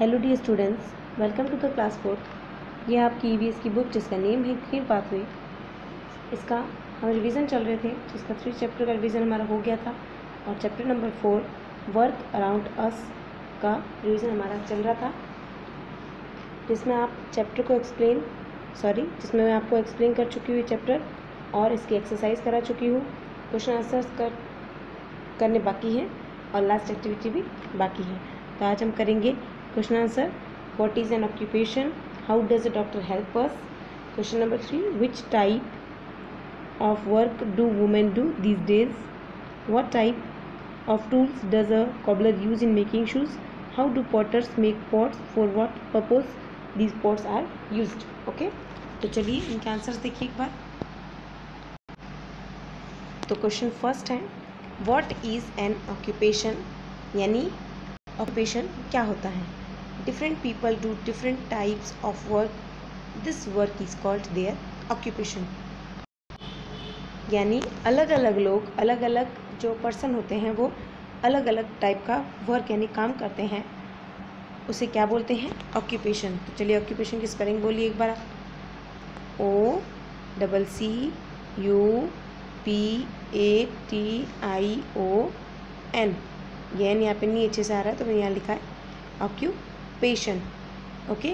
Hello dear students, welcome to the class 4। ये आपकी EVS की बुक जिसका नेम है ग्रीन पाथवे। इसका हम रिवीजन चल रहे थे, जिसका 3 चैप्टर का रिवीजन हमारा हो गया था और chapter number 4 work around us का रिवीजन हमारा चल रहा था, जिसमें मैं आपको एक्सप्लेन कर चुकी हूँ चैप्टर और इसकी एक्सरसाइज करा चुकी हूँ। क्वेश्चन आंसर्स करने बाकी हैं और लास्ट एक्टिविटी भी बाकी है। तो आज हम करेंगे question answer. What is an occupation? How does a doctor help us? Question number 3, which type of work do women do these days? What type of tools does a cobbler use in making shoes? How do potters make pots? For what purpose these pots are used? Okay, तो चलिए इनके answers देखिए एक बार। तो question first है, what is an occupation? यानी occupation क्या होता है? Different people do different types of work, this work is called their occupation. यानी अलग अलग लोग, अलग अलग जो पर्सन होते हैं वो अलग अलग टाइप का वर्क यानी काम करते हैं, उसे क्या बोलते हैं? ऑक्यूपेशन। तो चलिए ऑक्यूपेशन की स्पेलिंग बोलिए एक बार आप। OCCUPATION। ये एन यहाँ पे नहीं अच्छे से आ रहा है तो मैंने यहाँ लिखा है ऑक्यूपेशन। ओके,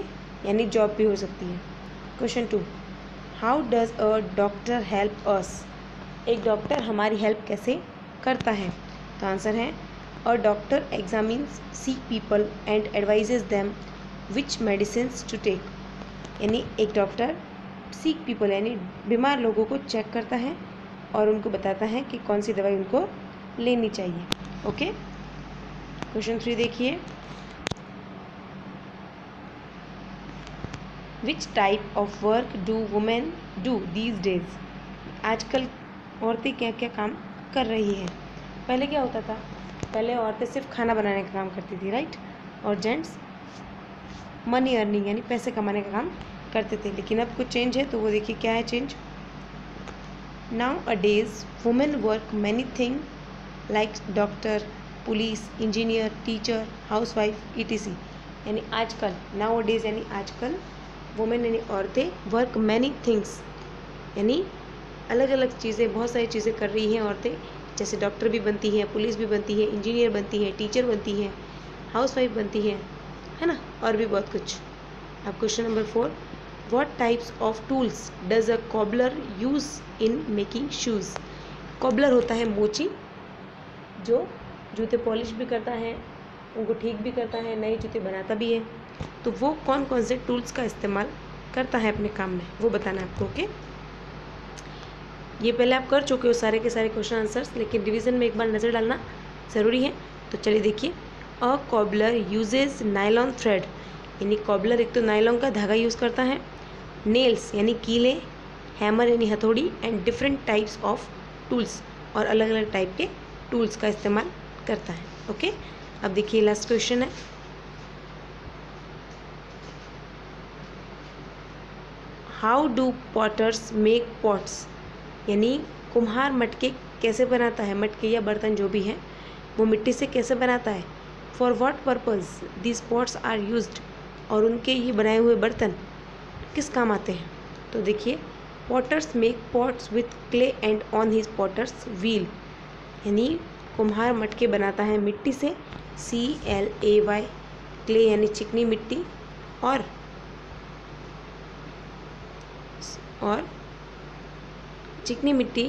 यानी जॉब भी हो सकती है। Question 2, how does a doctor help अस? एक डॉक्टर हमारी हेल्प कैसे करता है? तो आंसर है, a doctor examines sick people and advises them which medicines to take. यानी एक डॉक्टर सिक पीपल यानी बीमार लोगों को चेक करता है और उनको बताता है कि कौन सी दवाई उनको लेनी चाहिए। ओके, क्वेश्चन 3 देखिए, विच type of work do women do these days? आजकल औरतें क्या क्या काम कर रही हैं? पहले क्या होता था? पहले औरतें सिर्फ खाना बनाने का काम करती थी, राइट, और जेंट्स मनी अर्निंग यानी पैसे कमाने का काम करते थे। लेकिन अब कुछ चेंज है, तो वो देखिए क्या है चेंज। नाउ अ days women work many thing like doctor, police, engineer, teacher, housewife, ETC। यानी आजकल, नाउ अ डेज यानी आजकल, वुमेन यानी औरतें वर्क मैनी थिंग्स यानी अलग अलग चीज़ें, बहुत सारी चीज़ें कर रही हैं औरतें। जैसे डॉक्टर भी बनती हैं, पुलिस भी बनती है, इंजीनियर बनती हैं, टीचर बनती हैं, हाउसवाइफ बनती हैं, है ना, और भी बहुत कुछ। अब question number 4, what types of tools does a cobbler use in making shoes? Cobbler होता है मोची, जो जूते पॉलिश भी करता है, उनको ठीक भी करता है, नए जूते बनाता भी है। तो वो कौन कौन से टूल्स का इस्तेमाल करता है अपने काम में, वो बताना है आपको। ओके, ये पहले आप कर चुके हो सारे के सारे क्वेश्चन आंसर्स, लेकिन रिवीजन में एक बार नज़र डालना ज़रूरी है। तो चलिए देखिए, अ कॉबलर यूजेज नायलॉन थ्रेड। यानी कॉबलर एक तो नायलॉन का धागा यूज़ करता है, नेल्स यानी कीले, हैमर यानी हथौड़ी, and different types of tools, और अलग अलग टाइप के टूल्स का इस्तेमाल करता है। ओके, अब देखिए लास्ट क्वेश्चन है, how do potters make pots? यानी कुम्हार मटके कैसे बनाता है? मटके या बर्तन जो भी है वो मिट्टी से कैसे बनाता है? For what purpose this pots are used? और उनके ये बनाए हुए बर्तन किस काम आते हैं? तो देखिए, potters make pots with clay and on his potter's wheel. यानी कुम्हार मटके बनाता है मिट्टी से, CLAY, क्ले यानी चिकनी मिट्टी, और चिकनी मिट्टी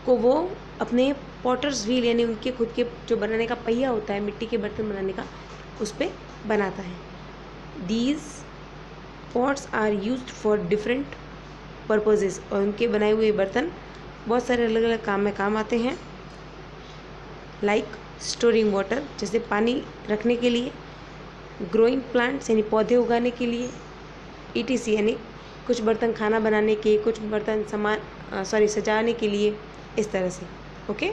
को वो अपने पॉटर्स व्हील यानी उनके खुद के जो बनाने का पहिया होता है मिट्टी के बर्तन बनाने का, उस पर बनाता है। These pots are used for different purposes. और उनके बनाए हुए बर्तन बहुत सारे अलग अलग काम में काम आते हैं, लाइक स्टोरिंग वाटर जैसे पानी रखने के लिए, ग्रोइंग प्लांट्स यानी पौधे उगाने के लिए, ETC यानी कुछ बर्तन खाना बनाने के, कुछ बर्तन सजाने के लिए, इस तरह से। ओके,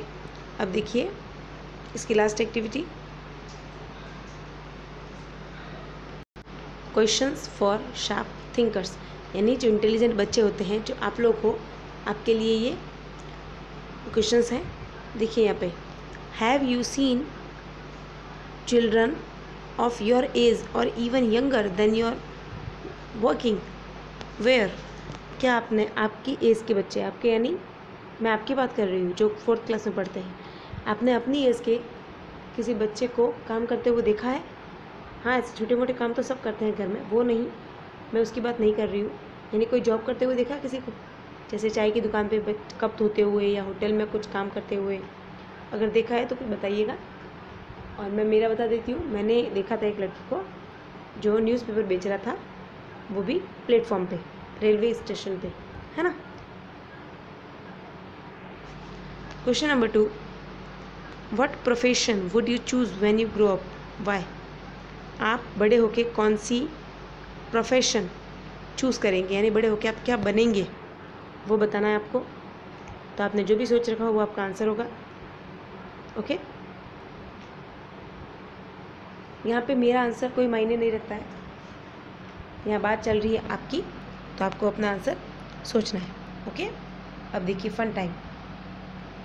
अब देखिए इसकी last activity, questions for sharp thinkers. यानी जो इंटेलिजेंट बच्चे होते हैं, जो आप लोग हो, आपके लिए ये क्वेश्चंस हैं। देखिए यहाँ पे, have you seen children of your age or even younger than your working, where क्या आपने आपकी एज के बच्चे, आपके यानी मैं आपकी बात कर रही हूँ जो 4th क्लास में पढ़ते हैं, आपने अपनी एज के किसी बच्चे को काम करते हुए देखा है? हाँ, ऐसे छोटे मोटे काम तो सब करते हैं घर में, वो नहीं, मैं उसकी बात नहीं कर रही हूँ। यानी कोई जॉब करते हुए देखा किसी को, जैसे चाय की दुकान पे कप धोते हुए या होटल में कुछ काम करते हुए? अगर देखा है तो फिर बताइएगा। और मैं मेरा बता देती हूँ, मैंने देखा था एक लड़की को जो न्यूज़पेपर बेच रहा था, वो भी प्लेटफॉर्म पे, रेलवे स्टेशन पे, है ना। Question number 2, what profession would you choose when you grow up, why? आप बड़े होके कौन सी प्रोफेशन चूज़ करेंगे, यानी बड़े होके आप क्या बनेंगे, वो बताना है आपको। तो आपने जो भी सोच रखा हो वो आपका आंसर होगा। ओके, यहाँ पे मेरा आंसर कोई मायने नहीं रखता है, यहाँ बात चल रही है आपकी, तो आपको अपना आंसर सोचना है। ओके, अब देखिए फन टाइम।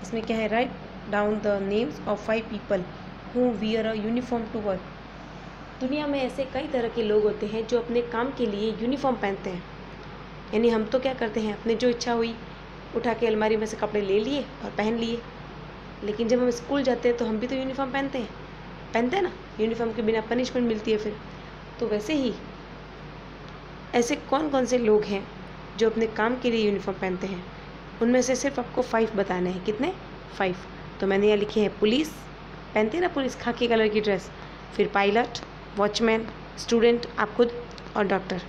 इसमें क्या है, write down the names of 5 people who wear a uniform to work. दुनिया में ऐसे कई तरह के लोग होते हैं जो अपने काम के लिए यूनिफॉर्म पहनते हैं। यानी हम तो क्या करते हैं, अपने जो इच्छा हुई उठा के अलमारी में से कपड़े ले लिए और पहन लिए, लेकिन जब हम स्कूल जाते हैं तो हम भी तो यूनिफॉर्म पहनते हैं ना, यूनिफॉर्म के बिना पनिशमेंट मिलती है फिर। तो वैसे ही ऐसे कौन कौन से लोग हैं जो अपने काम के लिए यूनिफॉर्म पहनते हैं, उनमें से सिर्फ आपको 5 बताने हैं। कितने? 5। तो मैंने यहाँ लिखे हैं, पुलिस पहनते हैं ना, पुलिस खाकी कलर की ड्रेस, फिर पायलट, वॉचमैन, स्टूडेंट, आप खुद, और डॉक्टर।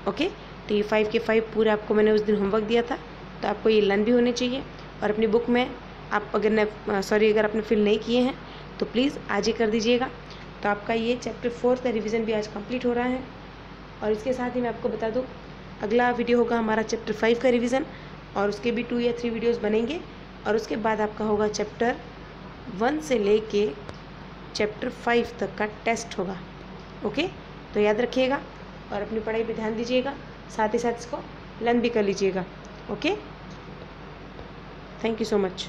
ओके, तो ये 5 के 5 पूरा आपको मैंने उस दिन होमवर्क दिया था, तो आपको ये लर्न भी होने चाहिए। और अपनी बुक में आप अगर आपने फिल नहीं किए हैं तो प्लीज़ आज ही कर दीजिएगा। तो आपका ये चैप्टर 4 का रिवीजन भी आज कंप्लीट हो रहा है। और इसके साथ ही मैं आपको बता दूँ, अगला वीडियो होगा हमारा चैप्टर 5 का रिवीजन, और उसके भी 2 या 3 वीडियोज़ बनेंगे। और उसके बाद आपका होगा चैप्टर 1 से लेके चैप्टर 5 तक का टेस्ट होगा। ओके, तो याद रखिएगा और अपनी पढ़ाई पे ध्यान दीजिएगा, साथ ही साथ इसको लर्न भी कर लीजिएगा। Okay, thank you so much.